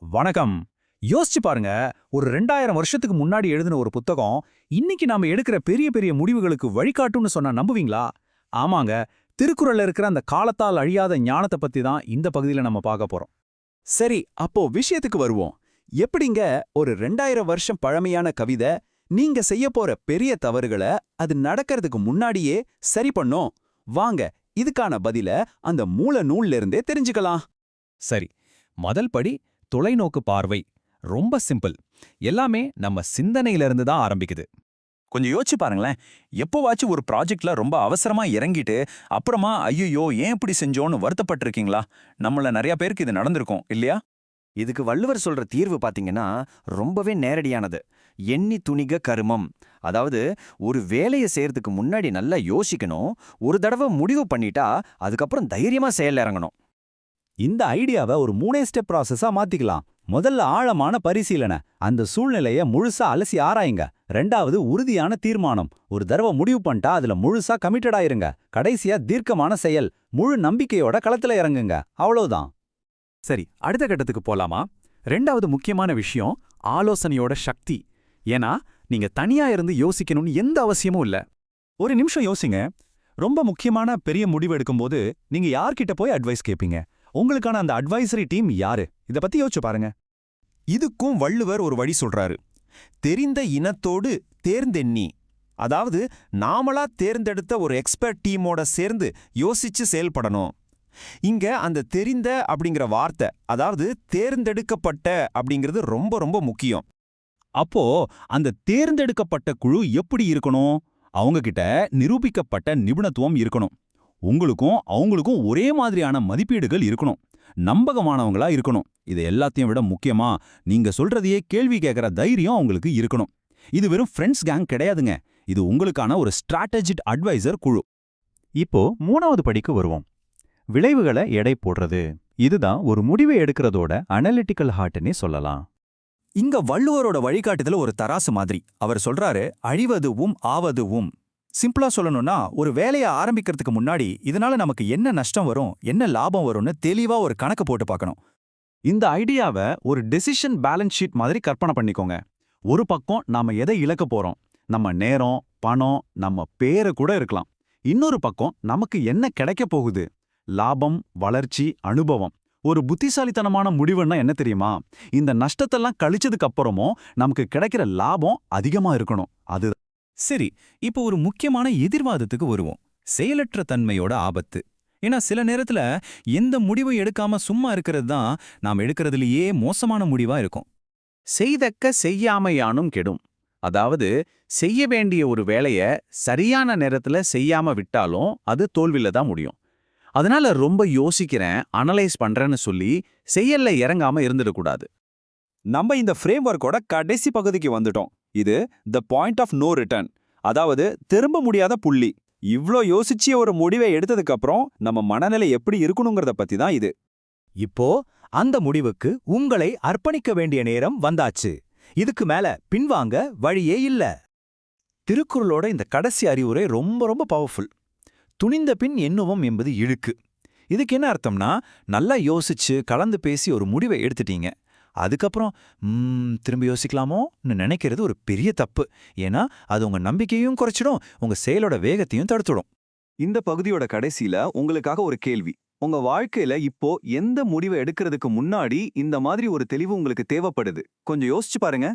வணக்கம். யோசிச்சு பாருங்க, ஒரு 2000 வருஷத்துக்கு முன்னாடி எழுதின ஒரு புத்தகம் இன்னைக்கு நாம எடுக்கிற பெரிய பெரிய முடிவுகளுக்கு வழிகாட்டும்னு சொன்னா நம்புவீங்களா? ஆமாங்க, திருக்குறள்ல இருக்கிற அந்த காலத்தால் அழியாத ஞானத்தை பத்தி தான் இந்த பகுதியில நம்ம பார்க்க போறோம். சரி, அப்போ விஷயத்துக்கு வருவோம். எப்படிங்க ஒரு 2000 வருஷம் பழமையான கவிதை நீங்க செய்ய போற பெரிய தவறுகள அது நடக்கிறதுக்கு முன்னாடியே சரி பண்ணும்? வாங்க, இதுக்கான பதில அந்த மூல நூல்ல இருந்தே தெரிஞ்சுக்கலாம். சரி, முதல் படி தொலைநோக்கு பார்வை. ரொம்ப சிம்பிள். எல்லாமே நம்ம சிந்தனையிலிருந்து தான் ஆரம்பிக்குது. கொஞ்சம் யோசிச்சு பாருங்களேன். எப்போவாச்சும் ஒரு ப்ராஜெக்ட்ல ரொம்ப அவசரமா இறங்கிட்டு அப்புறமா ஐயோ ஏன் இப்படி செஞ்சோன்னு வருத்தப்பட்டிருக்கீங்களா? நம்மள நிறைய பேருக்கு இது நடந்திருக்கும் இல்லையா? இதுக்கு வள்ளுவர் சொல்ற தீர்வு பாத்தீங்கன்னா ரொம்பவே நேரடியானது. எண்ணி துணிக கருமம். அதாவது ஒரு வேலையை செய்யறதுக்கு முன்னாடி நல்லா யோசிக்கணும். ஒரு தடவை முடிவு பண்ணிட்டா அதுக்கப்புறம் தைரியமா செயல் இறங்கணும். இந்த ஐடியாவை ஒரு 3 ஸ்டெப் ப்ராசஸா மாத்திக்கலாம். முதல்ல ஆழமான பரிசீலனை. அந்த சூழ்நிலைய முழுசா அலசி ஆராயுங்க. 2வது உறுதியான தீர்மானம். ஒரு தடவை முடிவு பண்ணிட்டா அதுல முழுசா கமிட்டட் ஆயிருங்க. கடைசியா தீர்க்கமான செயல். முழு நம்பிக்கையோட களத்துல இறங்குங்க. அவ்வளவுதான். சரி, அடுத்த கட்டத்துக்கு போலாமா? 2வது முக்கியமான விஷயம் ஆலோசனையோட சக்தி. ஏன்னா நீங்க தனியா இருந்து யோசிக்கணும்னு எந்த அவசியமும் இல்ல. ஒரு நிமிஷம் யோசிங்க. ரொம்ப முக்கியமான பெரிய முடிவு எடுக்கும்போது நீங்க யார்கிட்ட போய் அட்வைஸ் கேட்பீங்க? உங்களுக்கான அந்த அட்வைசரி டீம் யாரு? இத பத்தி யோசிச்சு பாருங்க. இதுக்கும் வள்ளுவர் ஒரு வழி சொல்றாரு. தெரிந்த இனத்தோடு தேர்ந்தெண்ணி. அதாவது நாமளா தேர்ந்தெடுத்த ஒரு எக்ஸ்பர்ட் டீமோட சேர்ந்து யோசிச்சு செயல்படணும். இங்க அந்த தெரிந்த அப்படிங்கிற வார்த்தை, அதாவது தேர்ந்தெடுக்கப்பட்ட அப்படிங்கிறது ரொம்ப ரொம்ப முக்கியம். அப்போ அந்த தேர்ந்தெடுக்கப்பட்ட குழு எப்படி இருக்கணும்? அவங்க கிட்ட நிரூபிக்கப்பட்ட நிபுணத்துவம் இருக்கணும். உங்களுக்கும் அவங்களுக்கும் ஒரே மாதிரியான மதிப்பீடுகள் இருக்கணும். நம்பகமானவங்களா இருக்கணும். இது எல்லாத்தையும் விட முக்கியமா நீங்க சொல்றதையே கேள்வி கேட்கிற தைரியம் அவங்களுக்கு இருக்கணும். இது வெறும் ஃப்ரெண்ட்ஸ் கேங் கிடையாதுங்க. இது உங்களுக்கான ஒரு ஸ்ட்ராட்டஜிட் அட்வைசர் குழு. இப்போ 3வது படிக்கு வருவோம். விளைவுகளை எடை போடுறது. இதுதான் ஒரு முடிவை எடுக்கிறதோட அனலிட்டிக்கல் ஹார்ட்னே சொல்லலாம். இங்க வள்ளுவரோட வழிகாட்டுதல ஒரு தராசு மாதிரி. அவர் சொல்றாரு, அழிவதுவும் ஆவதுவும். சிம்பிளா சொல்லணும்னா, ஒரு வேலையை ஆரம்பிக்கிறதுக்கு முன்னாடி இதனால நமக்கு என்ன நஷ்டம் வரும், என்ன லாபம் வரும்னு தெளிவா ஒரு கணக்கு போட்டு பார்க்கணும். இந்த ஐடியாவை ஒரு டெசிஷன் பேலன்ஸ் ஷீட் மாதிரி கற்பனை பண்ணிக்கோங்க. ஒரு பக்கம் நாம எதை இழக்க போறோம், நம்ம நேரம், பணம், நம்ம பேரை கூட இருக்கலாம். இன்னொரு பக்கம் நமக்கு என்ன கிடைக்க போகுது, லாபம், வளர்ச்சி, அனுபவம். ஒரு புத்திசாலித்தனமான முடிவுன்னா என்ன தெரியுமா? இந்த நஷ்டத்தெல்லாம் கழிச்சதுக்கு அப்புறமும் நமக்கு கிடைக்கிற லாபம் அதிகமா இருக்கணும். அது சரி, இப்போ ஒரு முக்கியமான எதிர்வாதத்துக்கு வருவோம். செயலற்ற தன்மையோட ஆபத்து. ஏன்னா சில நேரத்துல எந்த முடிவும் எடுக்காம சும்மா இருக்கிறது தான் நாம் எடுக்கிறதுலயே மோசமான முடிவா இருக்கும். செய்தக்க செய்யாமையானும் கெடும். அதாவது செய்ய வேண்டிய ஒரு வேலைய சரியான நேரத்துல செய்யாம விட்டாலும் அது தோல்வில தான் முடியும். அதனால ரொம்ப யோசிக்கிறேன், அனலைஸ் பண்றேன்னு சொல்லி செயல்ல இறங்காம இருந்துடக்கூடாது. நம்ம இந்த ஃப்ரேம்வொர்க்கோட கடைசி பகுதிக்கு வந்துட்டோம். இது the point of no return. அதாவது திரும்ப முடியாத புள்ளி. இவ்ளோ யோசிச்சு ஒரு முடிவை எடுத்ததுக்கு அப்புறம் நம்ம மனநிலை எப்படி இருக்கணுங்கிறத பத்தி தான் இது. இப்போ அந்த முடிவுக்கு உங்களை அர்ப்பணிக்க வேண்டிய நேரம் வந்தாச்சு. இதுக்கு மேல பின்வாங்க வழியே இல்ல. திருக்குறளோட இந்த கடைசி அறிவுரை ரொம்ப ரொம்ப பவர்ஃபுல். துணிந்த பின் எண்ணுவோம் என்பது இழுக்கு. இதுக்கு என்ன அர்த்தம்னா, நல்லா யோசிச்சு கலந்து பேசி ஒரு முடிவை எடுத்துட்டீங்க. அதுக்கப்புறம் திரும்ப யோசிக்கலாமோன்னு நினைக்கிறது ஒரு பெரிய தப்பு. ஏன்னா அது உங்க நம்பிக்கையும் குறைச்சிடும், உங்க செயலோட வேகத்தையும் தடுத்துடும். இந்த பகுதியோட கடைசியில உங்களுக்காக ஒரு கேள்வி. உங்க வாழ்க்கையில இப்போ எந்த முடிவை எடுக்கிறதுக்கு முன்னாடி இந்த மாதிரி ஒரு தெளிவு உங்களுக்கு தேவைப்படுது? கொஞ்சம் யோசிச்சு பாருங்க.